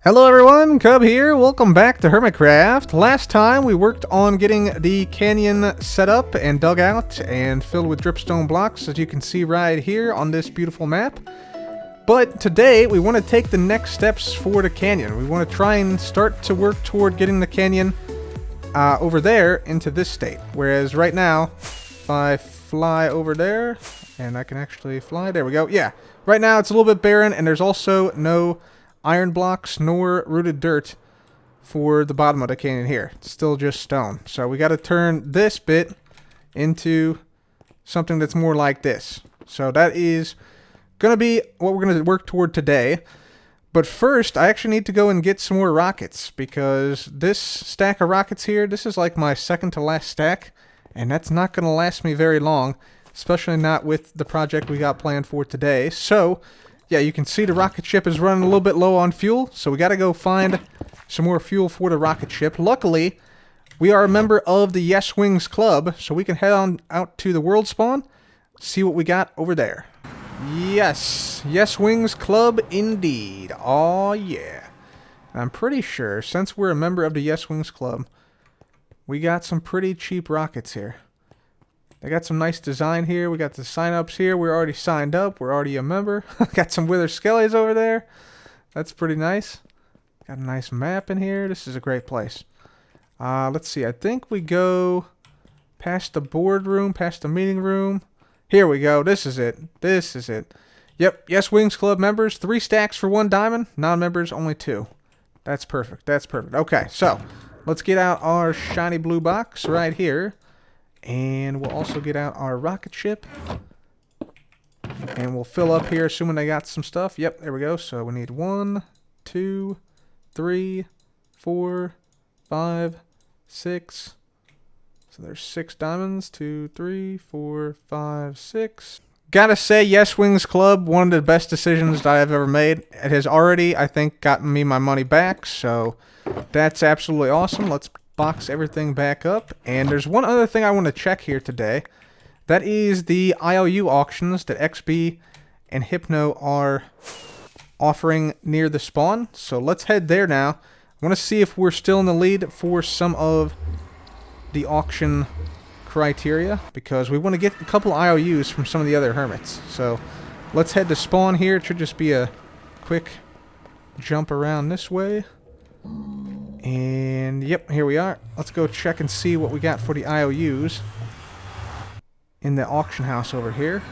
Hello everyone, Cub here. Welcome back to Hermitcraft. Last time we worked on getting the canyon set up and dug out and filled with dripstone blocks, as you can see right here on this beautiful map. But today we want to take the next steps for the canyon. We want to try and start to work toward getting the canyon over there into this state. Whereas right now, if I fly over there, and I can actually fly, there we go. Yeah, right now it's a little bit barren and there's also no iron blocks nor rooted dirt for the bottom of the canyon here. It's still just stone. So we got to turn this bit into something that's more like this. So that is going to be what we're going to work toward today. But first, I actually need to go and get some more rockets, because this stack of rockets here, this is like my second to last stack, and that's not going to last me very long, especially not with the project we got planned for today. So yeah, you can see the rocket ship is running a little bit low on fuel, so we got to go find some more fuel for the rocket ship. Luckily, we are a member of the Yes Wings Club, so we can head on out to the world spawn, see what we got over there. Yes, Yes Wings Club indeed. Oh yeah. I'm pretty sure, since we're a member of the Yes Wings Club, we got some pretty cheap rockets here. They got some nice design here. We got the sign-ups here. We're already signed up. We're already a member. Got some wither skellies over there. That's pretty nice. Got a nice map in here. This is a great place. Let's see. I think we go past the boardroom, past the meeting room. Here we go. This is it. This is it. Yep. Yes Wings Club members, 3 stacks for 1 diamond. Non-members, only 2. That's perfect. That's perfect. Okay, so let's get out our shiny blue box right here. And we'll also get out our rocket ship. And we'll fill up here, assuming they got some stuff. Yep, there we go. So we need 1, 2, 3, 4, 5, 6. So there's 6 diamonds. 2, 3, 4, 5, 6. Gotta say, Yes Wings Club, one of the best decisions that I've ever made. It has already, I think, gotten me my money back. So that's absolutely awesome. Let's box everything back up. And there's one other thing I want to check here today. That is the IOU auctions that XB and Hypno are offering near the spawn. So let's head there now. I want to see if we're still in the lead for some of the auction criteria, because we want to get a couple IOUs from some of the other hermits. So let's head to spawn here. It should just be a quick jump around this way. And yep, here we are. Let's go check and see what we got for the IOUs in the auction house over here.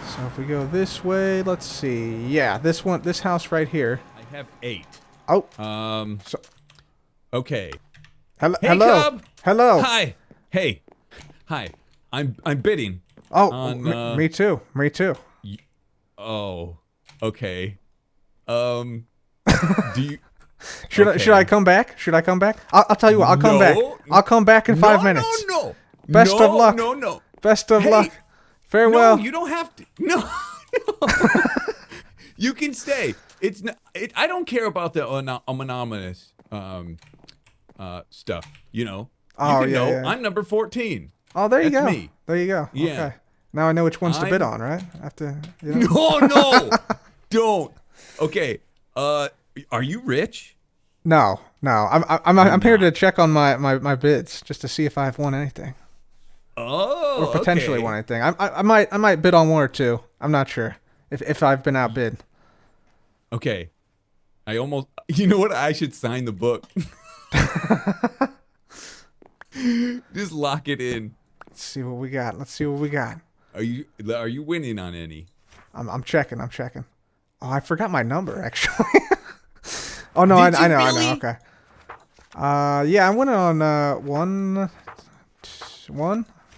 So if we go this way, let's see. Yeah, this house right here. I have 8. Oh. So, okay. Hello. Hey, hello. Cub. Hello. Hi. Hey. Hi. I'm bidding. Oh, on, me too. Me too. Oh. Okay. Do you? Should I come back? Should I come back? I'll tell you what. I'll come back. I'll come back in 5 minutes. No. Best of luck. No. Best of luck. Farewell. No, you don't have to. No. You can stay. It's not. I don't care about the anonymous stuff. You know. Oh, you can know. yeah. I'm number 14. Oh, there you That's go. me. There you go. Yeah. Okay. Now I know which ones to bid on, right? I have to. You know. No. Don't. Okay. Are you rich? No. I'm here to check on my bids, just to see if I've won anything. Oh, Or potentially okay. won anything. I might bid on 1 or 2. I'm not sure if I've been outbid. Okay. I almost. You know what? I should sign the book. Just lock it in. Let's see what we got. Are you winning on any? I'm checking. Oh, I forgot my number actually. Oh no, Did I know. really? Okay. Yeah, I went on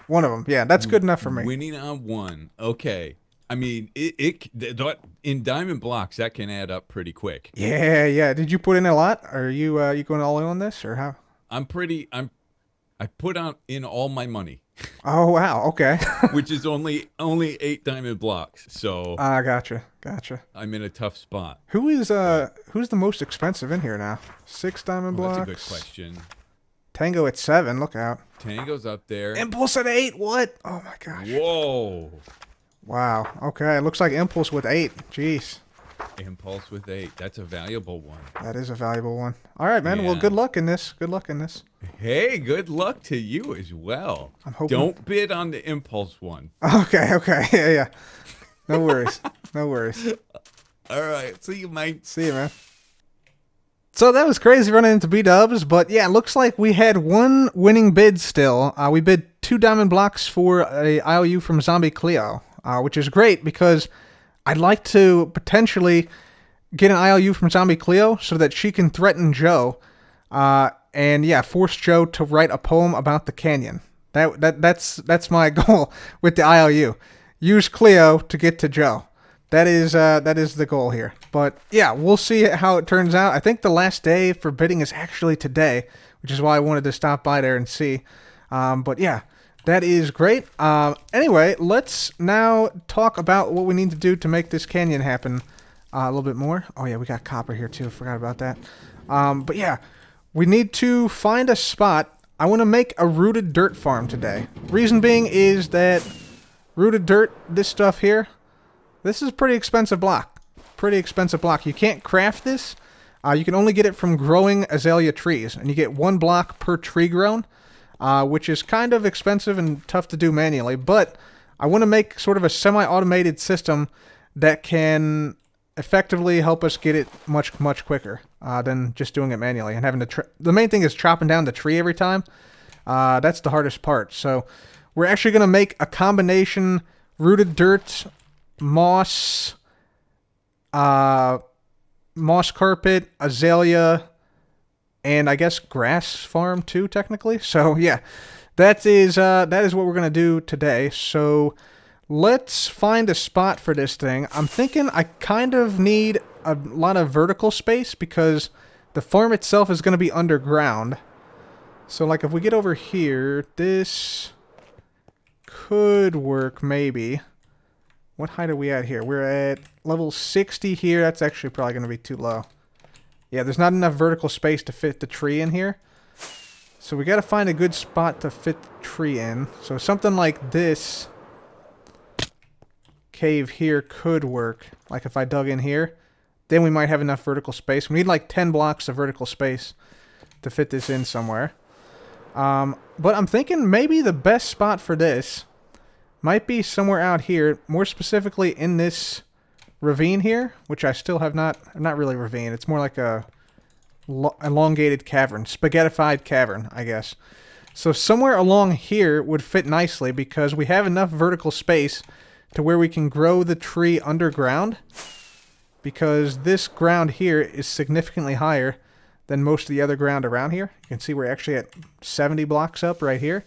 one of them. Yeah, that's good enough for me. Winning on 1. Okay. I mean, in diamond blocks that can add up pretty quick. Yeah. Did you put in a lot? Are you going all in on this, or how? I put in all my money. Oh wow. Okay. Which is only 8 diamond blocks. So Gotcha. I'm in a tough spot. Who's the most expensive in here now? 6 diamond blocks. That's a good question. Tango at 7. Look out. Tango's up there. Impulse at 8. What? Oh my gosh. Whoa. Wow. Okay. It looks like Impulse with 8. Jeez. Impulse with 8. That's a valuable one. That is a valuable one. All right, man. Well, Yeah. good luck in this. Good luck in this. Hey, good luck to you as well. I'm hoping. Don't bid on the impulse one. Okay, okay. Yeah, yeah. No worries. No worries. All right. See you, mate. See you, man. So that was crazy running into B-dubs, but yeah, it looks like we had one winning bid still. We bid 2 diamond blocks for a IOU from Zombie Cleo, which is great because I'd like to potentially get an IOU from Zombie Cleo so that she can threaten Joe, and yeah, force Joe to write a poem about the canyon. That's my goal with the IOU. Use Cleo to get to Joe. That is the goal here. But yeah, we'll see how it turns out. I think the last day for bidding is actually today, which is why I wanted to stop by there and see. But yeah, that is great. Anyway, let's now talk about what we need to do to make this canyon happen a little bit more. Oh yeah, we got copper here too. Forgot about that. But yeah, we need to find a spot. I want to make a rooted dirt farm today. Reason being is that rooted dirt, this stuff here, this is a pretty expensive block. Pretty expensive block. You can't craft this. You can only get it from growing azalea trees. And you get 1 block per tree grown, which is kind of expensive and tough to do manually. But I want to make sort of a semi-automated system that can effectively help us get it much, much quicker than just doing it manually. And having to... The main thing is chopping down the tree every time. That's the hardest part. So we're actually going to make a combination rooted dirt, moss carpet, azalea, and I guess grass farm too, technically. So yeah, that is what we're gonna do today. So let's find a spot for this thing. I'm thinking I kind of need a lot of vertical space because the farm itself is gonna be underground. So like if we get over here, this could work maybe. What height are we at here? We're at level 60 here. That's actually probably going to be too low. Yeah, there's not enough vertical space to fit the tree in here. So we got to find a good spot to fit the tree in. So something like this cave here could work. Like if I dug in here, then we might have enough vertical space. We need like 10 blocks of vertical space to fit this in somewhere. But I'm thinking maybe the best spot for this might be somewhere out here, more specifically in this ravine here, which I still have not really ravine. It's more like a elongated cavern, spaghettified cavern, I guess. So somewhere along here would fit nicely because we have enough vertical space to where we can grow the tree underground, because this ground here is significantly higher than most of the other ground around here. You can see we're actually at 70 blocks up right here.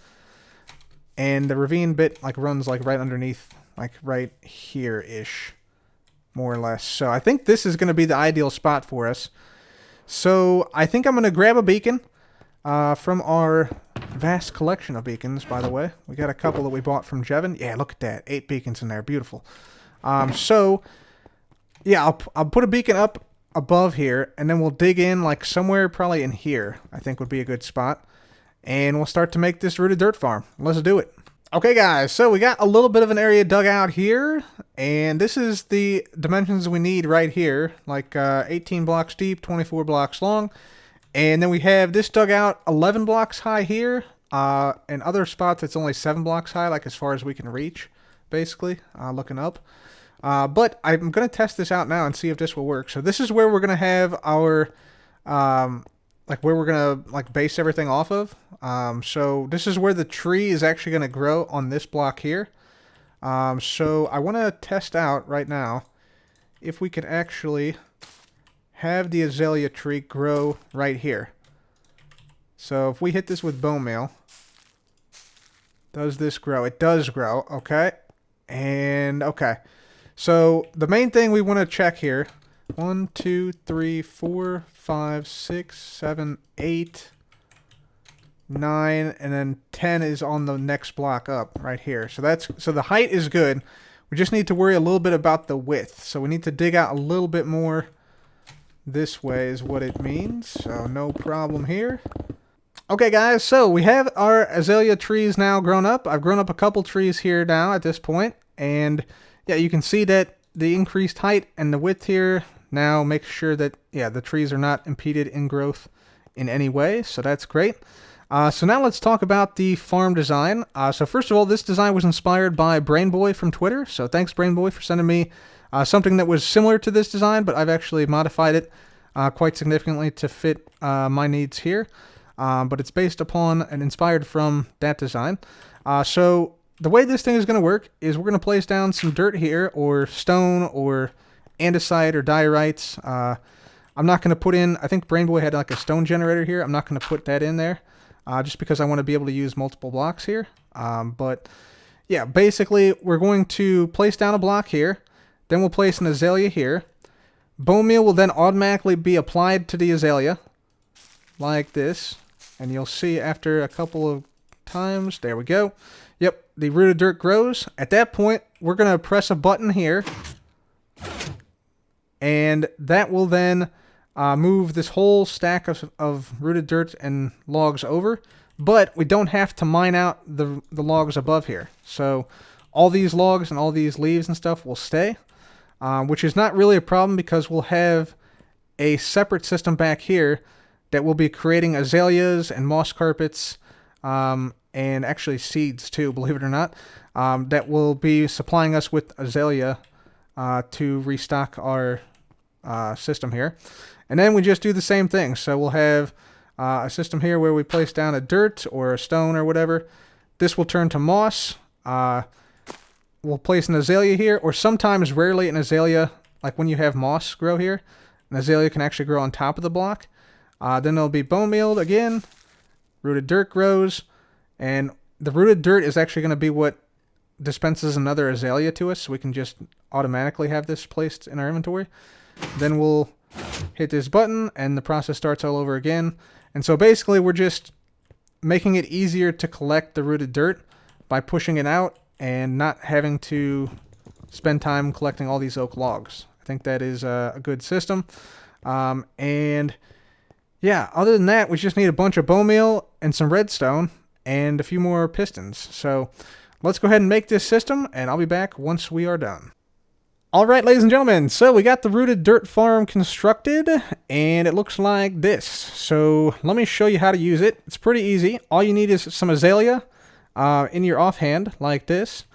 And the ravine bit like runs like right underneath, like right here-ish, more or less. So I think this is going to be the ideal spot for us. So I think I'm going to grab a beacon from our vast collection of beacons, by the way. We got a couple that we bought from Jevin. Yeah, look at that. 8 beacons in there. Beautiful. So, yeah, I'll put a beacon up above here, and then we'll dig in like somewhere probably in here, I think would be a good spot. And we'll start to make this rooted dirt farm. Let's do it. Okay, guys, so we got a little bit of an area dug out here, and this is the dimensions we need right here, like 18 blocks deep, 24 blocks long. And then we have this dug out 11 blocks high here, and other spots it's only 7 blocks high, like as far as we can reach, basically, looking up. But I'm going to test this out now and see if this will work. So this is where we're going to have our... like where we're going to like base everything off of. So this is where the tree is actually going to grow on this block here. So I want to test out right now if we can actually have the azalea tree grow right here. So if we hit this with bone meal, does this grow? It does grow. Okay. And okay. So the main thing we want to check here, 1, 2, 3, 4, 5, 6, 7, 8, 9, and then 10 is on the next block up right here. So the height is good. We just need to worry a little bit about the width. So we need to dig out a little bit more this way is what it means. So no problem here. Okay, guys, so we have our azalea trees now grown up. I've grown up a couple trees here now at this point, and yeah, you can see that the increased height and the width here now makes sure that, yeah, the trees are not impeded in growth in any way, so that's great. So now let's talk about the farm design. So first of all, this design was inspired by Brainboy from Twitter, so thanks Brainboy for sending me something that was similar to this design, but I've actually modified it quite significantly to fit my needs here. But it's based upon and inspired from that design. So the way this thing is going to work is we're going to place down some dirt here, or stone, or andesite, or diorites. I'm not going to put in, I think Brainboy had like a stone generator here. I'm not going to put that in there just because I want to be able to use multiple blocks here. But yeah, basically we're going to place down a block here. Then we'll place an azalea here. Bone meal will then automatically be applied to the azalea like this. And you'll see after a couple of times, there we go. Yep, the rooted dirt grows. At that point, we're going to press a button here. And that will then move this whole stack of rooted dirt and logs over. But we don't have to mine out the logs above here. So all these logs and all these leaves and stuff will stay. Which is not really a problem because we'll have a separate system back here that will be creating azaleas and moss carpets, and actually seeds too, believe it or not, that will be supplying us with azalea to restock our system here. And then we just do the same thing. So we'll have a system here where we place down a dirt or a stone or whatever. This will turn to moss. We'll place an azalea here, or sometimes, rarely, an azalea, like when you have moss grow here, an azalea can actually grow on top of the block. Then there'll be bone mealed again, rooted dirt grows, and the rooted dirt is actually going to be what dispenses another azalea to us, so we can just automatically have this placed in our inventory. Then we'll hit this button, and the process starts all over again. And so basically, we're just making it easier to collect the rooted dirt by pushing it out and not having to spend time collecting all these oak logs. I think that is a good system. And yeah, other than that, we just need a bunch of bone meal and some redstone and a few more pistons. So let's go ahead and make this system, and I'll be back once we are done. Alright, ladies and gentlemen, so we got the rooted dirt farm constructed, and it looks like this. So let me show you how to use it. It's pretty easy. All you need is some azalea in your offhand, like this,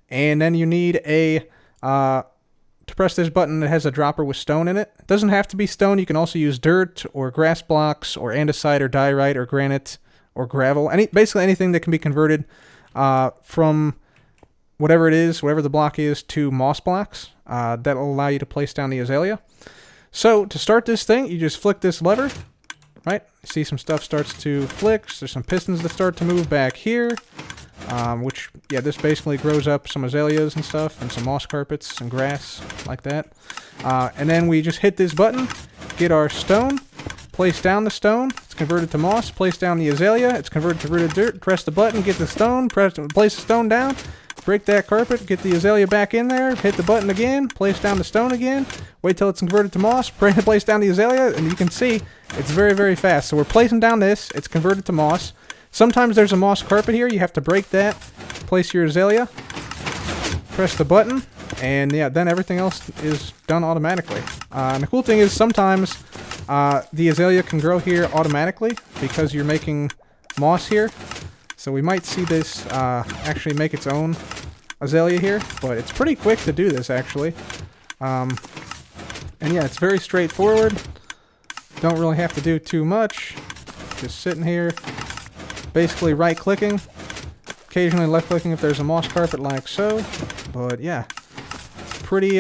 and then you need a to press this button that has a dropper with stone in it. It doesn't have to be stone. You can also use dirt or grass blocks or andesite or diorite or granite or gravel. Basically anything that can be converted from whatever it is, whatever the block is, to moss blocks. That will allow you to place down the azalea. So to start this thing, you just flick this lever, right? See some stuff starts to flick. There's some pistons that start to move back here. Which, yeah, this basically grows up some azaleas and stuff, and some moss carpets and grass, like that. And then we just hit this button, get our stone, place down the stone, it's converted to moss, place down the azalea, it's converted to rooted dirt, press the button, get the stone, place the stone down, break that carpet, get the azalea back in there, hit the button again, place down the stone again, wait till it's converted to moss, place down the azalea, and you can see it's very, very fast. So we're placing down this, it's converted to moss. Sometimes there's a moss carpet here. You have to break that, place your azalea, press the button, and yeah, then everything else is done automatically. And the cool thing is sometimes the azalea can grow here automatically because you're making moss here. So we might see this actually make its own azalea here, but it's pretty quick to do this actually. And yeah, it's very straightforward. Don't really have to do too much. Just sitting here. Basically right-clicking, occasionally left-clicking if there's a moss carpet like so, but yeah, pretty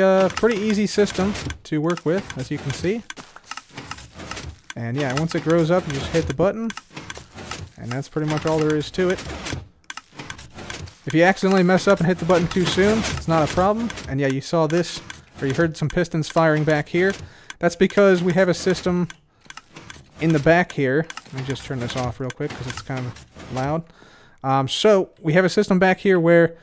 easy system to work with, as you can see. And yeah, once it grows up, you just hit the button, and that's pretty much all there is to it. If you accidentally mess up and hit the button too soon, it's not a problem. And yeah, you saw this, or you heard some pistons firing back here. That's because we have a system in the back here. Let me just turn this off real quick because it's kind of loud. So we have a system back here where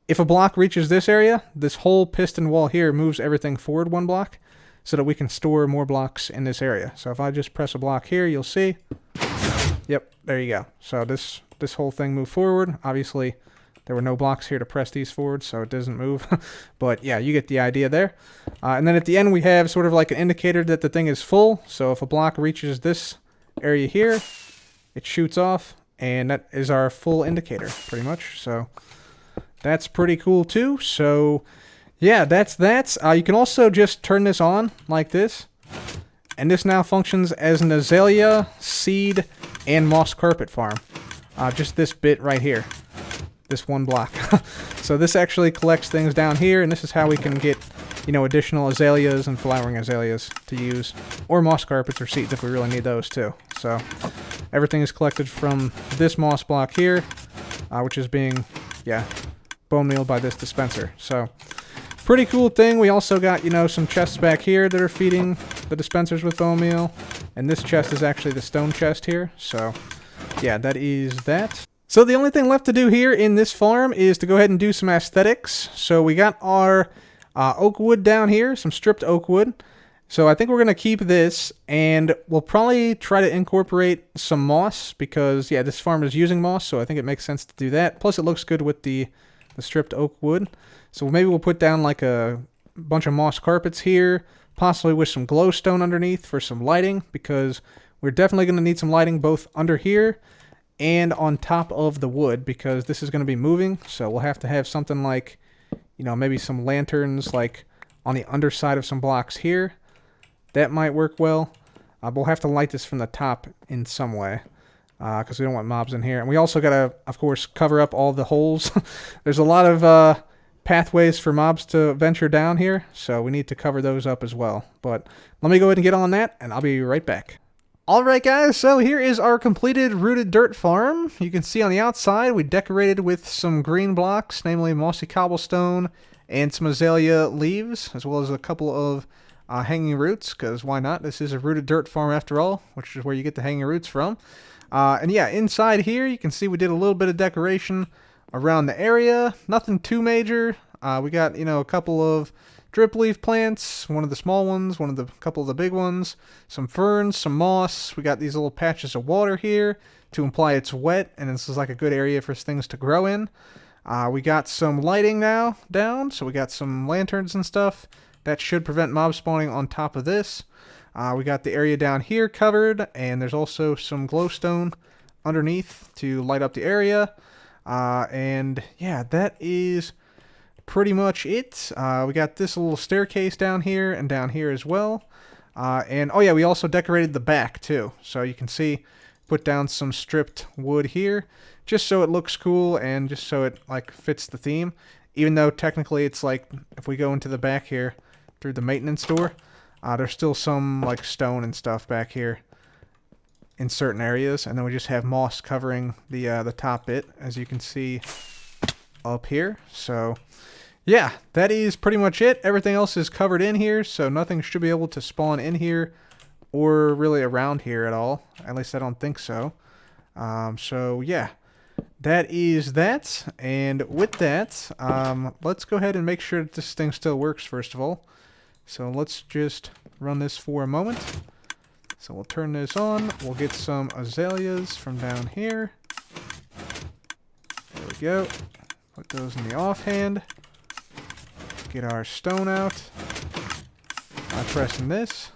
if a block reaches this area, this whole piston wall here moves everything forward one block so that we can store more blocks in this area. So if I just press a block here, you'll see. Yep, there you go. So this whole thing moved forward. Obviously, There were no blocks here to press these forward, so it doesn't move. But yeah, you get the idea there. And then at the end, we have sort of like an indicator that the thing is full. So if a block reaches this area here, it shoots off, and that is our full indicator, pretty much. So that's pretty cool too. So yeah, that's that. You can also just turn this on like this, and this now functions as an azalea, seed, and moss carpet farm. Just this bit right here. This one block. So this actually collects things down here, and this is how we can get, you know, additional azaleas and flowering azaleas to use, or moss carpets or seeds if we really need those too. So everything is collected from this moss block here, which is being, yeah, bone mealed by this dispenser. So pretty cool thing. We also got, you know, some chests back here that are feeding the dispensers with bone meal, and this chest is actually the stone chest here. So yeah, that is that. So the only thing left to do here in this farm is to go ahead and do some aesthetics. So we got our oak wood down here, some stripped oak wood. So I think we're going to keep this, and we'll probably try to incorporate some moss because, yeah, this farm is using moss, so I think it makes sense to do that. Plus it looks good with the stripped oak wood. So maybe we'll put down like a bunch of moss carpets here, possibly with some glowstone underneath for some lighting, because we're definitely going to need some lighting both under here and on top of the wood, because this is going to be moving. So we'll have to have something like, you know, maybe some lanterns like on the underside of some blocks here. That might work well. We'll have to light this from the top in some way, because we don't want mobs in here. And we also got to, of course, cover up all the holes. There's a lot of pathways for mobs to venture down here, so we need to cover those up as well. But let me go ahead and get on that, and I'll be right back. Alright guys, so here is our completed rooted dirt farm. You can see on the outside we decorated with some green blocks, namely mossy cobblestone and some azalea leaves, as well as a couple of hanging roots, because why not? This is a rooted dirt farm after all, which is where you get the hanging roots from. And yeah, inside here you can see we did a little bit of decoration around the area. Nothing too major. We got, you know, a couple of drip leaf plants, one of the small ones, couple of the big ones, some ferns, some moss. We got these little patches of water here to imply it's wet, and this is like a good area for things to grow in. We got some lighting now down, so we got some lanterns and stuff. That should prevent mob spawning on top of this. We got the area down here covered, and there's also some glowstone underneath to light up the area. And yeah, that is pretty much it. We got this little staircase down here and down here as well. And oh yeah, we also decorated the back too. So you can see, put down some stripped wood here, just so it looks cool and just so it like fits the theme. Even though technically it's like, if we go into the back here through the maintenance door, there's still some like stone and stuff back here in certain areas, and then we just have moss covering the top bit, as you can see up here. So yeah, that is pretty much it. Everything else is covered in here, so nothing should be able to spawn in here or really around here at all. At least I don't think so. So yeah, that is that. And with that, let's go ahead and make sure that this thing still works first of all. So let's just run this for a moment. So we'll turn this on. We'll get some azaleas from down here. There we go. Put those in the offhand. Get our stone out by pressing this.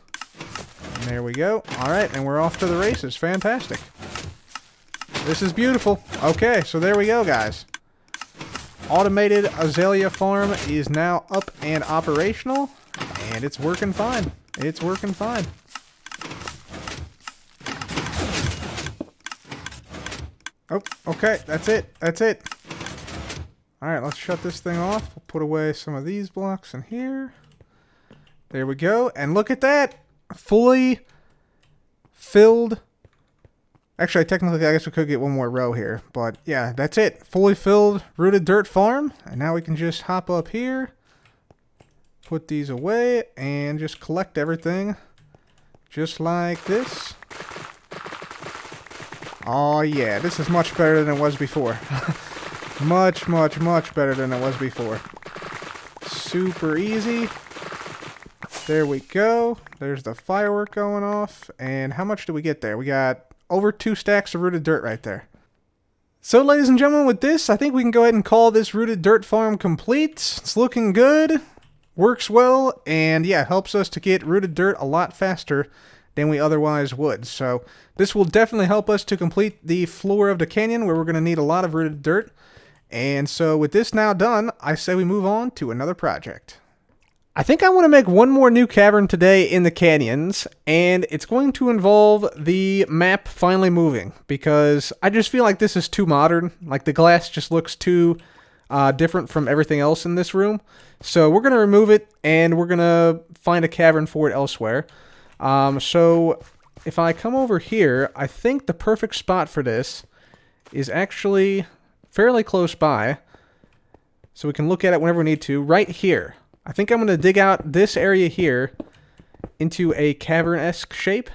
And there we go. Alright, and we're off to the races. Fantastic. This is beautiful. Okay, so there we go, guys. Automated azalea farm is now up and operational, and it's working fine. It's working fine. Oh, okay, that's it. That's it. Alright, let's shut this thing off. We'll put away some of these blocks in here. There we go. And look at that! Fully filled. Actually, technically, I guess we could get one more row here. But yeah, that's it. Fully filled rooted dirt farm. And now we can just hop up here. Put these away and just collect everything. Just like this. Oh yeah, this is much better than it was before. Much, much, much better than it was before. Super easy. There we go. There's the firework going off. And how much do we get there? We got over 2 stacks of rooted dirt right there. So, ladies and gentlemen, with this, I think we can go ahead and call this rooted dirt farm complete. It's looking good, works well, and yeah, helps us to get rooted dirt a lot faster than we otherwise would. So, this will definitely help us to complete the floor of the canyon where we're going to need a lot of rooted dirt. And so, with this now done, I say we move on to another project. I think I want to make one more new cavern today in the canyons, and it's going to involve the map finally moving, because I just feel like this is too modern. Like, the glass just looks too different from everything else in this room. So we're going to remove it, and we're going to find a cavern for it elsewhere. So if I come over here, I think the perfect spot for this is actually fairly close by, so we can look at it whenever we need to, right here. I think I'm going to dig out this area here into a cavern-esque shape.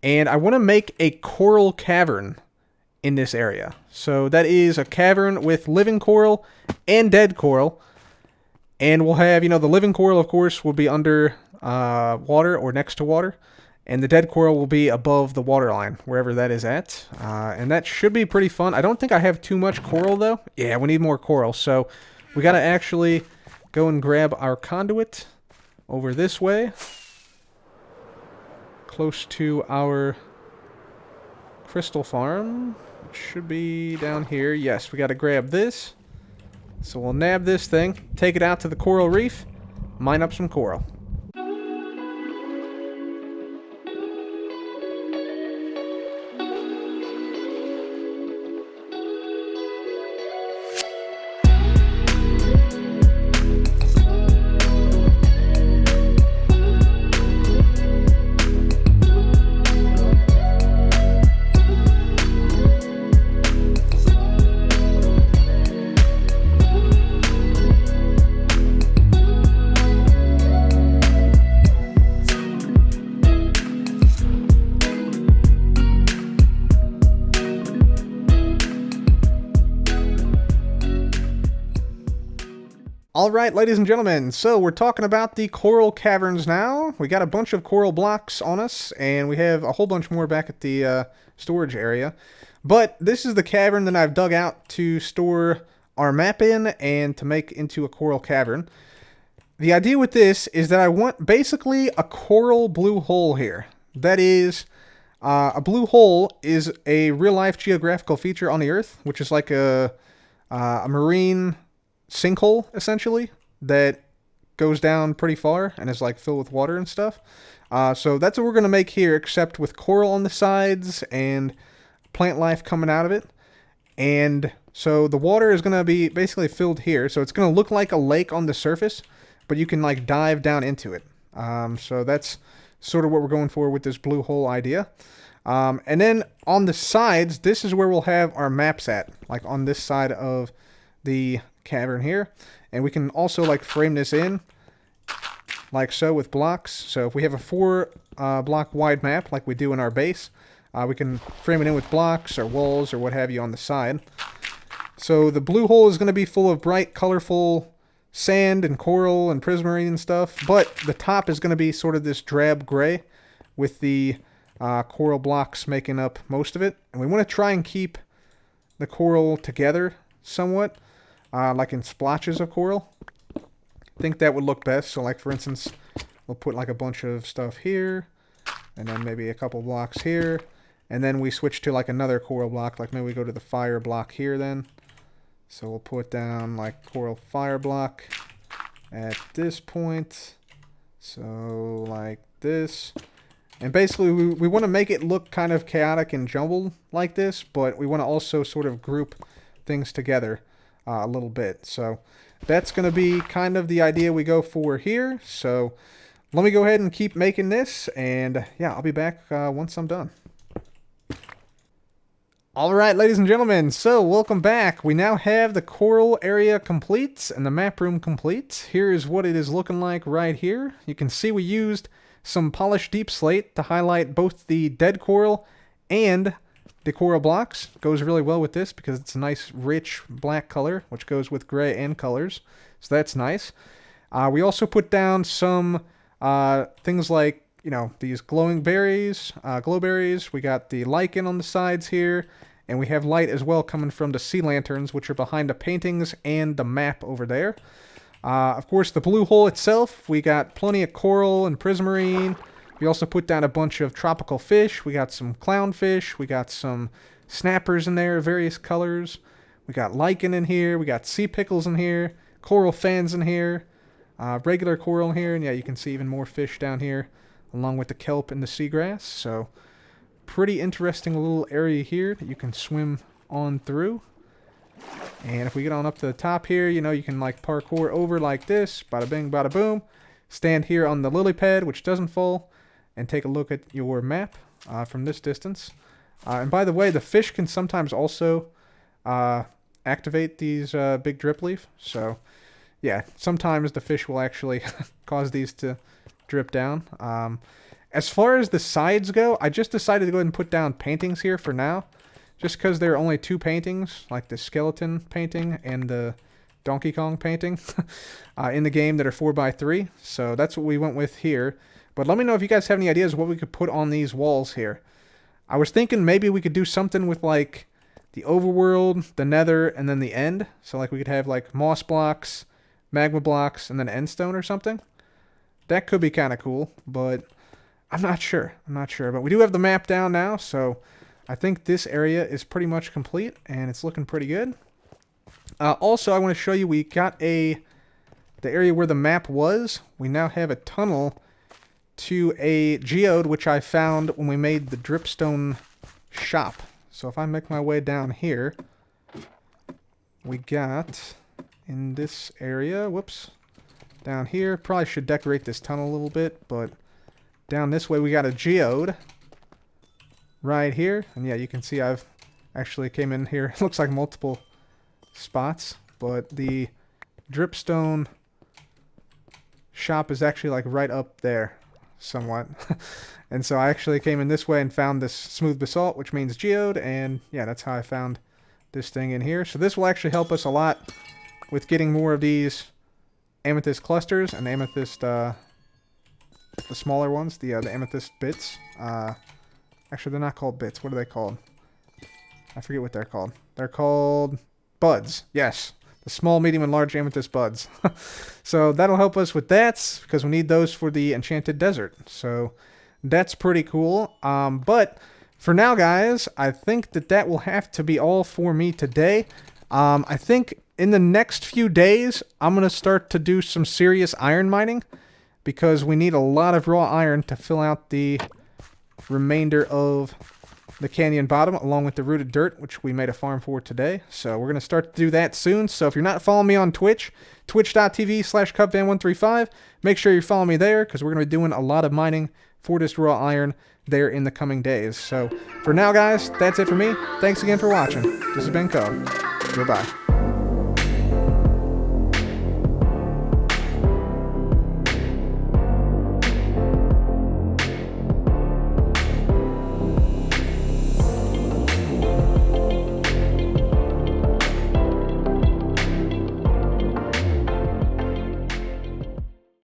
And I want to make a coral cavern in this area. So that is a cavern with living coral and dead coral. And we'll have, the living coral, of course, will be under water or next to water. And the dead coral will be above the water line, wherever that is at. And that should be pretty fun. I don't think I have too much coral, though. Yeah, we need more coral. So we got to actually go and grab our conduit over this way, close to our crystal farm. It should be down here. Yes, we got to grab this. So we'll nab this thing, take it out to the coral reef, mine up some coral. Alright, ladies and gentlemen, so we're talking about the coral caverns now. We got a bunch of coral blocks on us, and we have a whole bunch more back at the storage area. But this is the cavern that I've dug out to store our map in and to make into a coral cavern. The idea with this is that I want basically a coral blue hole here. That is, a blue hole is a real-life geographical feature on the Earth, which is like a marine sinkhole, essentially, that goes down pretty far and is like filled with water and stuff. So that's what we're going to make here, except with coral on the sides and plant life coming out of it. And so the water is going to be basically filled here, so it's going to look like a lake on the surface, but you can like dive down into it. So that's sort of what we're going for with this blue hole idea. And then on the sides, this is where we'll have our maps at, like on this side of the cavern here. And we can also like frame this in like so with blocks. So if we have a 4 block wide map like we do in our base, we can frame it in with blocks or walls or what have you on the side. So the blue hole is going to be full of bright, colorful sand and coral and prismarine and stuff, but the top is going to be sort of this drab gray with the coral blocks making up most of it. And we want to try and keep the coral together somewhat, like in splotches of coral. I think that would look best. So like for instance, we'll put like a bunch of stuff here, and then maybe a couple blocks here, and then we switch to like another coral block, like maybe we go to the fire block here then. So we'll put down like coral fire block at this point, so like this. And basically we want to make it look kind of chaotic and jumbled like this, but we want to also sort of group things together a little bit. So that's going to be kind of the idea we go for here. So let me go ahead and keep making this, and yeah, I'll be back once I'm done. Alright, ladies and gentlemen, so welcome back. We now have the coral area complete and the map room complete. Here is what it is looking like right here. You can see we used some polished deep slate to highlight both the dead coral and the coral blocks. Goes really well with this because it's a nice rich black color, which goes with gray and colors. So that's nice. We also put down some things like, these glowing berries, glowberries. We got the lichen on the sides here. And we have light as well coming from the sea lanterns, which are behind the paintings and the map over there. Of course, the blue hole itself, we got plenty of coral and prismarine. We also put down a bunch of tropical fish. We got some clownfish. We got some snappers in there, various colors. We got lichen in here. We got sea pickles in here. Coral fans in here. Regular coral in here. And yeah, you can see even more fish down here, along with the kelp and the seagrass. So, pretty interesting little area here that you can swim on through. And if we get on up to the top here, you know, you can like parkour over like this, bada bing, bada boom. Stand here on the lily pad, which doesn't fall, and take a look at your map from this distance. And by the way, the fish can sometimes also activate these big drip leaf. So, yeah, sometimes the fish will actually cause these to drip down. As far as the sides go, I just decided to go ahead and put down paintings here for now. Just because there are only 2 paintings, like the skeleton painting and the Donkey Kong painting in the game that are 4x3. So that's what we went with here. But let me know if you guys have any ideas what we could put on these walls here. I was thinking maybe we could do something with like the overworld, the nether, and then the end. So like we could have like moss blocks, magma blocks, and then end stone or something. That could be kind of cool, but I'm not sure. But we do have the map down now, so I think this area is pretty much complete, and it's looking pretty good. Also, I want to show you we got the area where the map was. We now have a tunnel to a geode, which I found when we made the dripstone shop. So if I make my way down here, we got in this area, whoops, down here, probably should decorate this tunnel a little bit, but down this way we got a geode right here. And yeah, you can see I've actually came in here. It looks like multiple spots, but the dripstone shop is actually like right up there somewhat. And so I actually came in this way and found this smooth basalt, which means geode, and yeah, that's how I found this thing in here. So this will actually help us a lot with getting more of these amethyst clusters and amethyst the smaller ones, the amethyst bits. Actually, they're not called bits. What are they called? I forget what they're called. They're called buds. Yes, the small, medium, and large amethyst buds. So that'll help us with that because we need those for the enchanted desert. So that's pretty cool. But for now, guys, I think that will have to be all for me today. I think in the next few days, I'm going to start to do some serious iron mining because we need a lot of raw iron to fill out the remainder of the canyon bottom, along with the rooted dirt, which we made a farm for today. So we're going to start to do that soon. So if you're not following me on Twitch, twitch.tv/cubvan135, make sure you follow me there because we're going to be doing a lot of mining for this raw iron there in the coming days. So for now, guys, that's it for me. Thanks again for watching. This has been Cub. Goodbye.